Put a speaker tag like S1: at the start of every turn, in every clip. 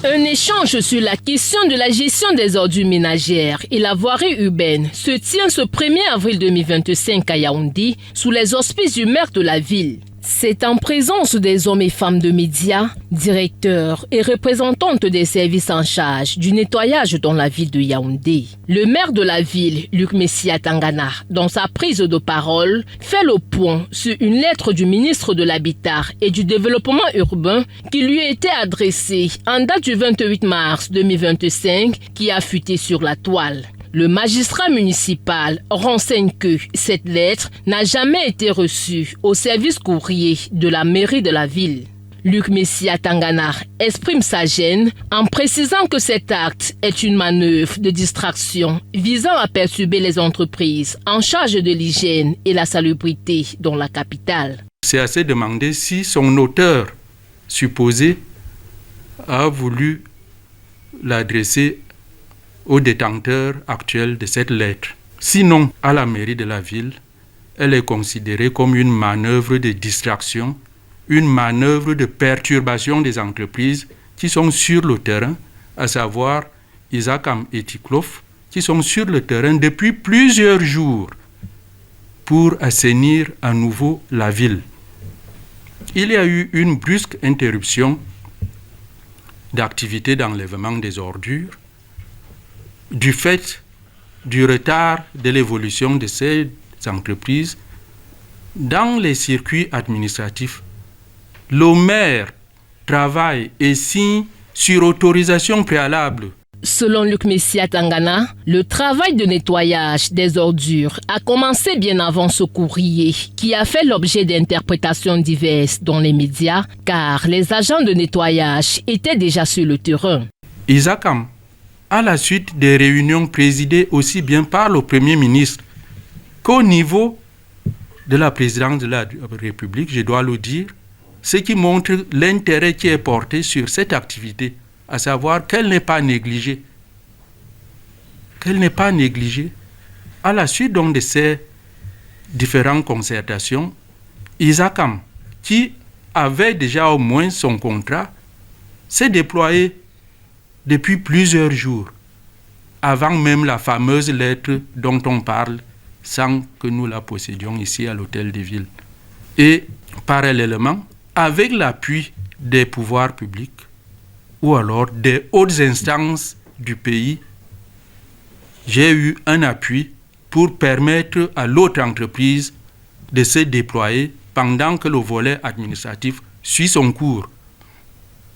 S1: Un échange sur la question de la gestion des ordures ménagères et la voirie urbaine se tient ce 1er avril 2025 à Yaoundé sous les auspices du maire de la ville. C'est en présence des hommes et femmes de médias, directeurs et représentantes des services en charge du nettoyage dans la ville de Yaoundé. Le maire de la ville, Luc Messia Tangana, dans sa prise de parole, fait le point sur une lettre du ministre de l'Habitat et du Développement urbain qui lui a été adressée en date du 28 mars 2025 qui a fuité sur la toile. Le magistrat municipal renseigne que cette lettre n'a jamais été reçue au service courrier de la mairie de la ville. Luc Messia Tangana exprime sa gêne en précisant que cet acte est une manœuvre de distraction visant à perturber les entreprises en charge de l'hygiène et la salubrité dans la capitale.
S2: C'est à se demander si son auteur supposé a voulu l'adresser au détenteur actuel de cette lettre. Sinon, à la mairie de la ville, elle est considérée comme une manœuvre de distraction, une manœuvre de perturbation des entreprises qui sont sur le terrain, à savoir Isakam et Tiklof, qui sont sur le terrain depuis plusieurs jours pour assainir à nouveau la ville. Il y a eu une brusque interruption d'activité d'enlèvement des ordures du fait du retard de l'évolution de ces entreprises dans les circuits administratifs. Le maire travaille et signe sur autorisation préalable.
S1: Selon Luc Messia Tangana, le travail de nettoyage des ordures a commencé bien avant ce courrier qui a fait l'objet d'interprétations diverses dans les médias car les agents de nettoyage étaient déjà sur le terrain.
S2: Isakam, à la suite des réunions présidées aussi bien par le Premier ministre qu'au niveau de la présidence de la République, je dois le dire, ce qui montre l'intérêt qui est porté sur cette activité, à savoir qu'elle n'est pas négligée. Qu'elle n'est pas négligée. À la suite donc de ces différentes concertations, Isakam, qui avait déjà au moins son contrat, s'est déployé depuis plusieurs jours, avant même la fameuse lettre dont on parle sans que nous la possédions ici à l'hôtel de ville. Et parallèlement, avec l'appui des pouvoirs publics ou alors des hautes instances du pays, j'ai eu un appui pour permettre à l'autre entreprise de se déployer pendant que le volet administratif suit son cours.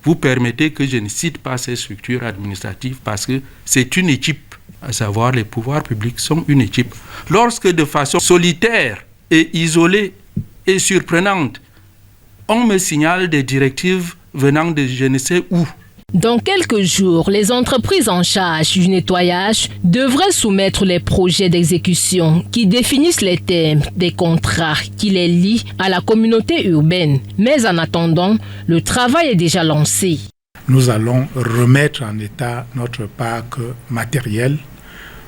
S2: Vous permettez que je ne cite pas ces structures administratives parce que c'est une équipe, à savoir les pouvoirs publics sont une équipe. Lorsque de façon solitaire et isolée et surprenante, on me signale des directives venant de je ne sais où.
S1: Dans quelques jours, les entreprises en charge du nettoyage devraient soumettre les projets d'exécution qui définissent les termes des contrats qui les lient à la communauté urbaine. Mais en attendant, le travail est déjà lancé.
S3: Nous allons remettre en état notre parc matériel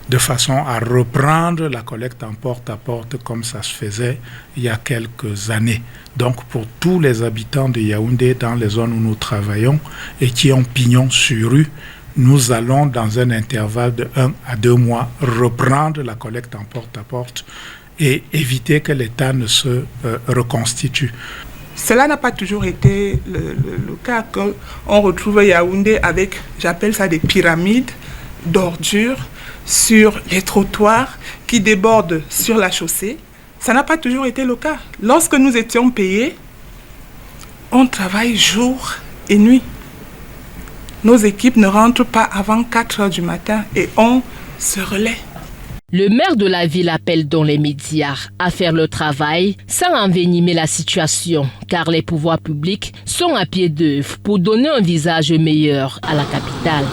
S3: de façon à reprendre la collecte en porte-à-porte comme ça se faisait il y a quelques années. Donc pour tous les habitants de Yaoundé dans les zones où nous travaillons et qui ont pignon sur rue, nous allons dans un intervalle de 1 à 2 mois reprendre la collecte en porte-à-porte et éviter que l'État ne se reconstitue.
S4: Cela n'a pas toujours été le cas qu'on retrouve Yaoundé avec, j'appelle ça des pyramides d'ordures sur les trottoirs qui débordent sur la chaussée. Ça n'a pas toujours été le cas. Lorsque nous étions payés, on travaille jour et nuit. Nos équipes ne rentrent pas avant 4 heures du matin et on se relaie.
S1: Le maire de la ville appelle dans les médias à faire le travail sans envenimer la situation, car les pouvoirs publics sont à pied d'œuvre pour donner un visage meilleur à la capitale.